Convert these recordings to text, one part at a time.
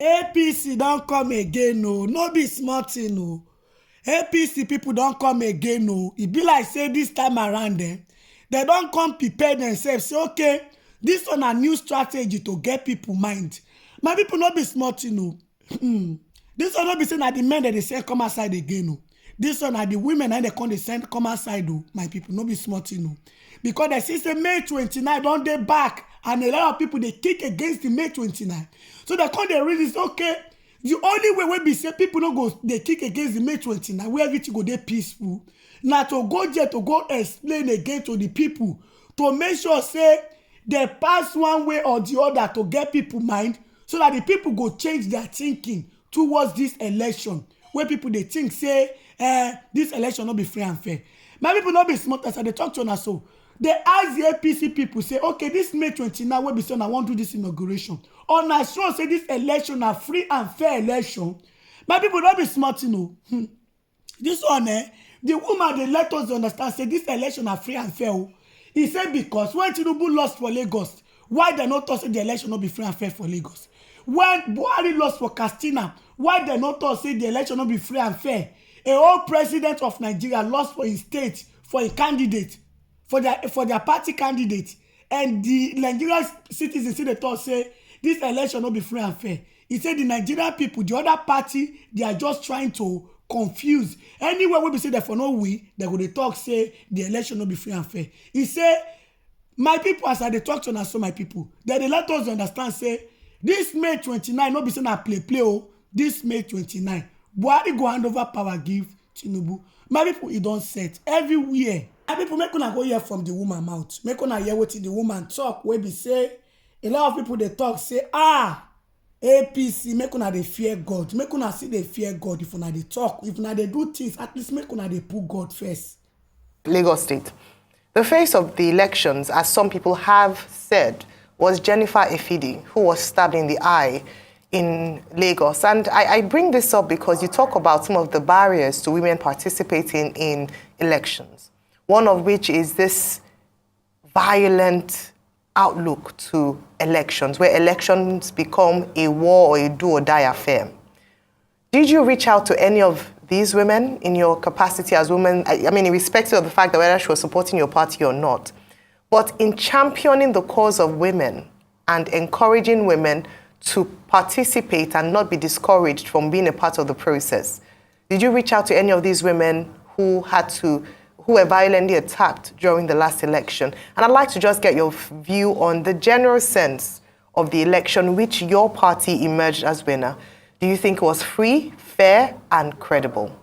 APC don't come again, no be smart, no. APC people don't come again, no. It be like say this time around them, they don't come prepare themselves. Say, okay, this one a new strategy to get people mind. My people not be smart, no. This one not be saying that the men that they say come outside again, no. This one are the women and they come they send come outside, no. My people not be smart, no. Because they see say May 29 don't they back. And a lot of people they kick against the May 29. So they come they read this, okay. The only way we be say people don't go they kick against the May 29 where everything go they peaceful. Now to go there to go explain again to the people to make sure say they pass one way or the other to get people mind so that the people go change their thinking towards this election where people they think say this election not be free and fair. My people not be smart as they talk to us so. They ask the APC people, say, okay, this May 29, will be saying, I want to do this inauguration. Or na sure say this election a free and fair election. My people don't be smart, you know. This one, the woman, they let us understand, say, this election a free and fair. He said, because when Tinubu lost for Lagos, why they not say the election not be free and fair for Lagos? When Buhari lost for Katsina, why they not say the election not be free and fair? A whole president of Nigeria lost for his state, for a candidate, for their party candidate, and the Nigerian citizens see the thought say this election not be free and fair. He said the Nigerian people, the other party, they are just trying to confuse. Anywhere we be say that for no we, they go dey talk say the election not be free and fair. He said, my people, as I dey talk to us, so my people, they let us understand say this May 29 not be saying I play oh. This May 29, Buhari go hand over power give Tinubu. My people, it don't set everywhere. And people make una go hear from the woman mouth. Make una hear wetin the woman talk. Wey be say a lot of people they talk say APC make una dey fear God. Make una see they fear God. If una dey talk, if una dey do things, at least make una dey put God first. Lagos State. The face of the elections, as some people have said, was Jennifer Efidi, who was stabbed in the eye in Lagos. And I bring this up because you talk about some of the barriers to women participating in elections. One of which is this violent outlook to elections, where elections become a war or a do or die affair. Did you reach out to any of these women in your capacity as women? I mean, irrespective of the fact that whether she was supporting your party or not, but in championing the cause of women and encouraging women to participate and not be discouraged from being a part of the process. Did you reach out to any of these women who were violently attacked during the last election? And I'd like to just get your view on the general sense of the election which your party emerged as winner. Do you think it was free, fair, and credible?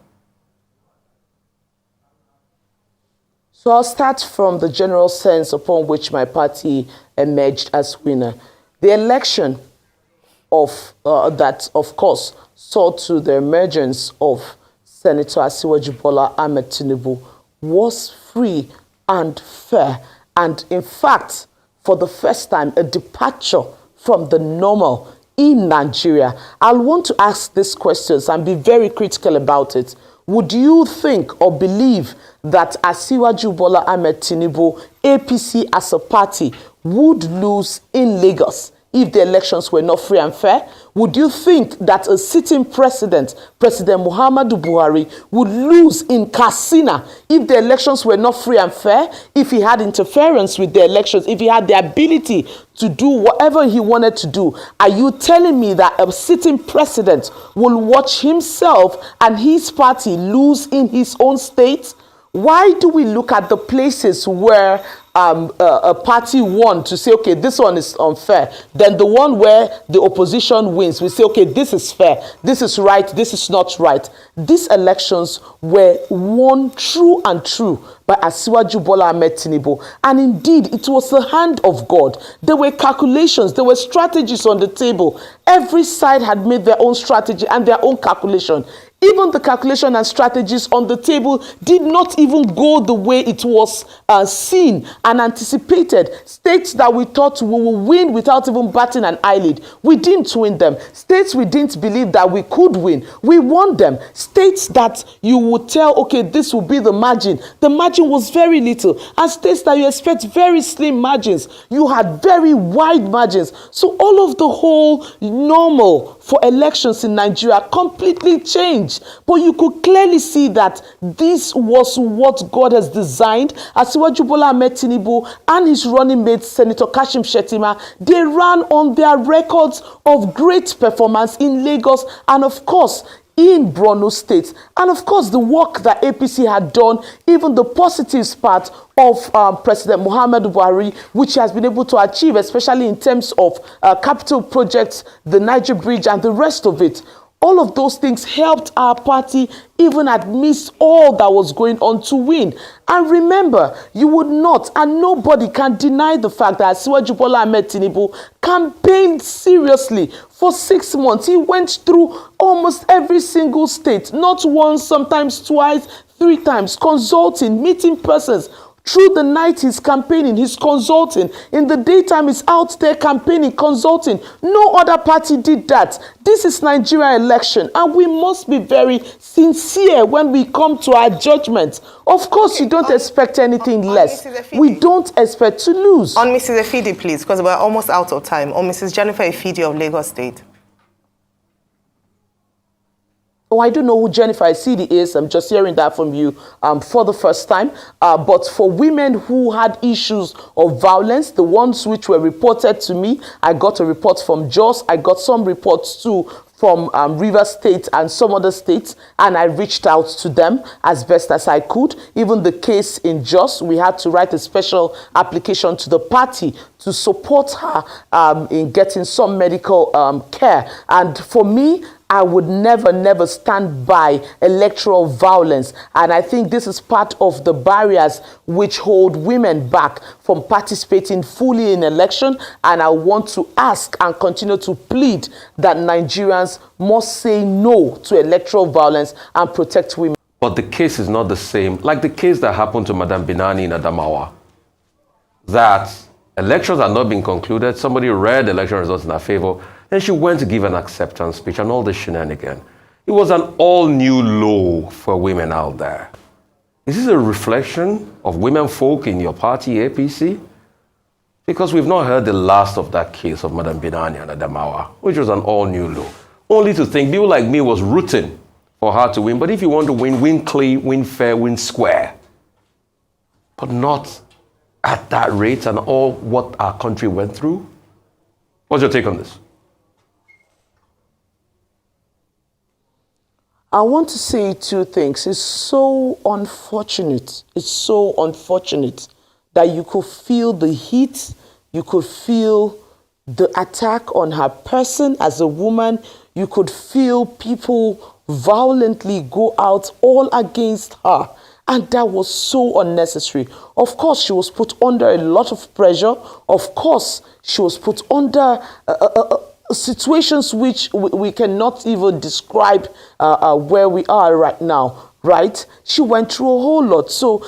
So I'll start from the general sense upon which my party emerged as winner. The election that, of course, saw to the emergence of Senator Asiwaju Bola Ahmed Tinubu was free and fair, and in fact, for the first time, a departure from the normal in Nigeria. I'll want to ask these questions and be very critical about it. Would you think or believe that Asiwaju Bola Ahmed Tinubu, APC as a party, would lose in Lagos if the elections were not free and fair? Would you think that a sitting president, President Muhammadu Buhari, would lose in Katsina if the elections were not free and fair? If he had interference with the elections, if he had the ability to do whatever he wanted to do, are you telling me that a sitting president will watch himself and his party lose in his own state? Why do we look at the places where a party won to say, okay, this one is unfair? Then the one where the opposition wins, we say, okay, this is fair, this is right, this is not right. These elections were won true and true by Asiwaju Bola Ahmed Tinubu. And indeed, it was the hand of God. There were calculations, there were strategies on the table. Every side had made their own strategy and their own calculation. Even the calculation and strategies on the table did not even go the way it was seen and anticipated. States that we thought we will win without even batting an eyelid, we didn't win them. States we didn't believe that we could win, we won them. States that you would tell, okay, this will be the margin was very little. And states that you expect very slim margins, you had very wide margins. So all of the whole normal for elections in Nigeria completely changed. But you could clearly see that this was what God has designed. Asiwaju Bola Ahmed Tinubu and his running mate, Senator Kashim Shettima, they ran on their records of great performance in Lagos and, of course, in Borno State. And of course, the work that APC had done, even the positives part of President Muhammadu Buhari, which he has been able to achieve, especially in terms of capital projects, the Niger Bridge and the rest of it. All of those things helped our party, even amidst all that was going on, to win. And remember, you would not, and nobody can deny the fact that Asiwaju Bola Ahmed Tinubu campaigned seriously for 6 months. He went through almost every single state, not once, sometimes twice, 3 times, consulting, meeting persons. Through the night, he's campaigning, he's consulting. In the daytime, he's out there campaigning, consulting. No other party did that. This is Nigeria election, and we must be very sincere when we come to our judgment. Of course, you don't expect anything less. We don't expect to lose. On Mrs. Efidi, please, because we're almost out of time. On Mrs. Jennifer Efidi of Lagos State. Oh, I don't know who Jennifer Efidi is. I'm just hearing that from you for the first time. But for women who had issues of violence, the ones which were reported to me, I got a report from Jos. I got some reports too from Rivers State and some other states, and I reached out to them as best as I could. Even the case in Jos, we had to write a special application to the party to support her in getting some medical care. And for me, I would never stand by electoral violence. And I think this is part of the barriers which hold women back from participating fully in election. And I want to ask and continue to plead that Nigerians must say no to electoral violence and protect women. But the case is not the same. Like the case that happened to Madam Binani in Adamawa, that elections had not been concluded. Somebody read election results in her favor. Then she went to give an acceptance speech and all this shenanigan. It was an all-new low for women out there. Is this a reflection of women folk in your party, APC? Because we've not heard the last of that case of Madam Binani and Adamawa, which was an all-new low. Only to think people like me was rooting for her to win. But if you want to win, win clean, win fair, win square. But not at that rate and all what our country went through. What's your take on this? I want to say 2 things. It's so unfortunate. It's so unfortunate that you could feel the heat, you could feel the attack on her person as a woman, you could feel people violently go out all against her. And that was so unnecessary. Of course, she was put under a lot of pressure. Of course, she was put under situations which we cannot even describe where we are right now, right? She went through a whole lot. So,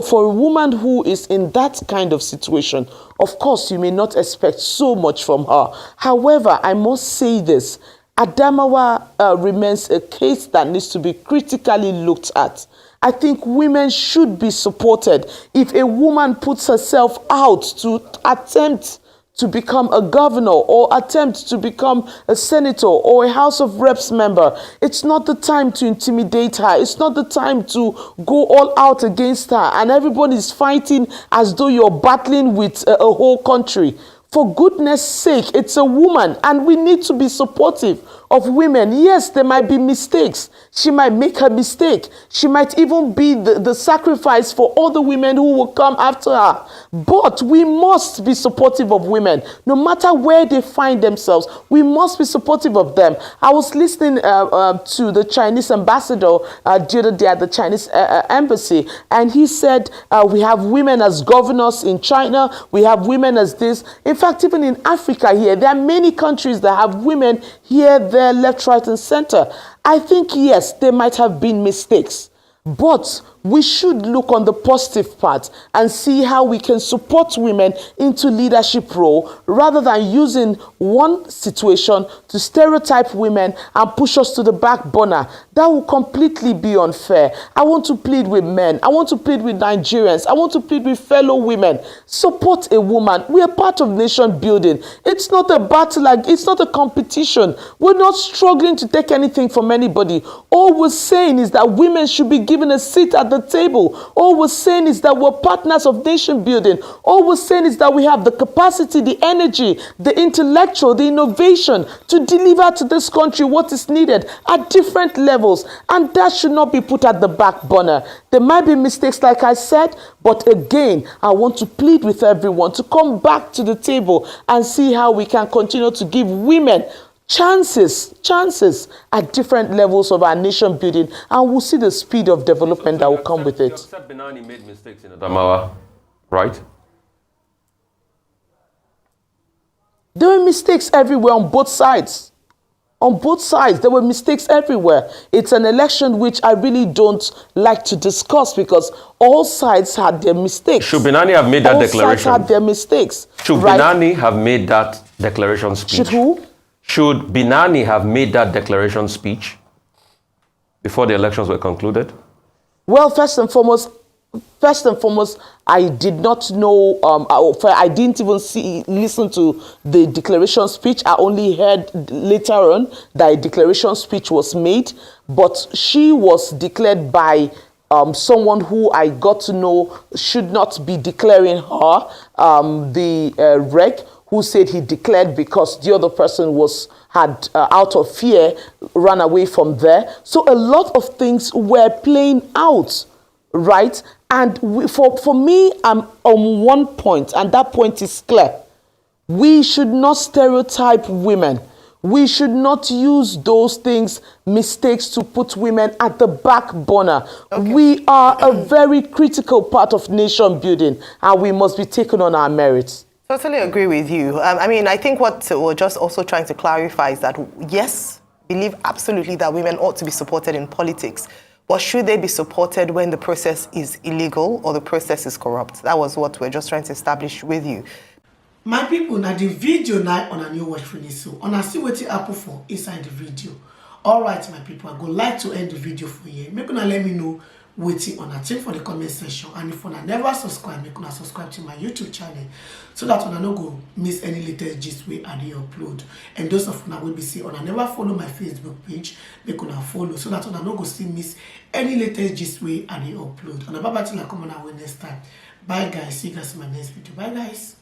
for a woman who is in that kind of situation, of course, you may not expect so much from her. However, I must say this. Adamawa remains a case that needs to be critically looked at. I think women should be supported. If a woman puts herself out to attempt to become a governor or attempt to become a senator or a House of Reps member, it's not the time to intimidate her. It's not the time to go all out against her. And everybody's fighting as though you're battling with a whole country. For goodness sake, it's a woman, and we need to be supportive of women. Yes, there might be mistakes. She might make her mistake. She might even be the sacrifice for all the women who will come after her. But we must be supportive of women. No matter where they find themselves, we must be supportive of them. I was listening to the Chinese ambassador the other day at the Chinese embassy, and he said, we have women as governors in China. We have women as this. In fact, even in Africa here, there are many countries that have women here, there, left, right, and center. I think, yes, there might have been mistakes, but we should look on the positive part and see how we can support women into leadership role rather than using one situation to stereotype women and push us to the back burner. That will completely be unfair. I want to plead with men. I want to plead with Nigerians. I want to plead with fellow women. Support a woman. We are part of nation building. It's not a battle, it's not a competition. We're not struggling to take anything from anybody. All we're saying is that women should be given a seat at the table. All we're saying is that we're partners of nation building. All we're saying is that we have the capacity, the energy, the intellectual, the innovation to deliver to this country what is needed at different levels. And that should not be put at the back burner. There might be mistakes, like I said, but again, I want to plead with everyone to come back to the table and see how we can continue to give women chances at different levels of our nation building, and we'll see the speed of development that will come with it. Except Benani made mistakes in Adamawa, right? There were mistakes everywhere on both sides. On both sides, there were mistakes everywhere. It's an election which I really don't like to discuss because all sides had their mistakes. Should Benani have made that declaration? All sides had their mistakes. Should Benani have made that declaration speech? Should who? Should Benani have made that declaration speech before the elections were concluded? Well, first and foremost, I did not know. I didn't even listen to the declaration speech. I only heard later on that a declaration speech was made, but she was declared by someone who I got to know should not be declaring her. The rec who said he declared because the other person had out of fear run away from there. So a lot of things were playing out, right? And for me, I'm on one point, and that point is clear. We should not stereotype women. We should not use those mistakes to put women at the back burner. Okay. We are a very critical part of nation building, and we must be taken on our merits. Totally agree with you. I think what we're just also trying to clarify is that, yes, believe absolutely that women ought to be supported in politics. But should they be supported when the process is illegal or the process is corrupt? That was what we're just trying to establish with you. My people, now the video now on a new watch finish, so on a see what it happen for inside the video. All right, my people, I go like to end the video for you. Make una let me know waiting on a thing for the comment section, and if una never subscribe, make una subscribe to my YouTube channel so that una no go miss any latest gist way I dey upload. And those of una will be see una never follow my Facebook page, make una follow so that una no go still miss any latest gist way I dey upload. And bye bye till I come on our next time. Bye guys, see you guys in my next video. Bye guys.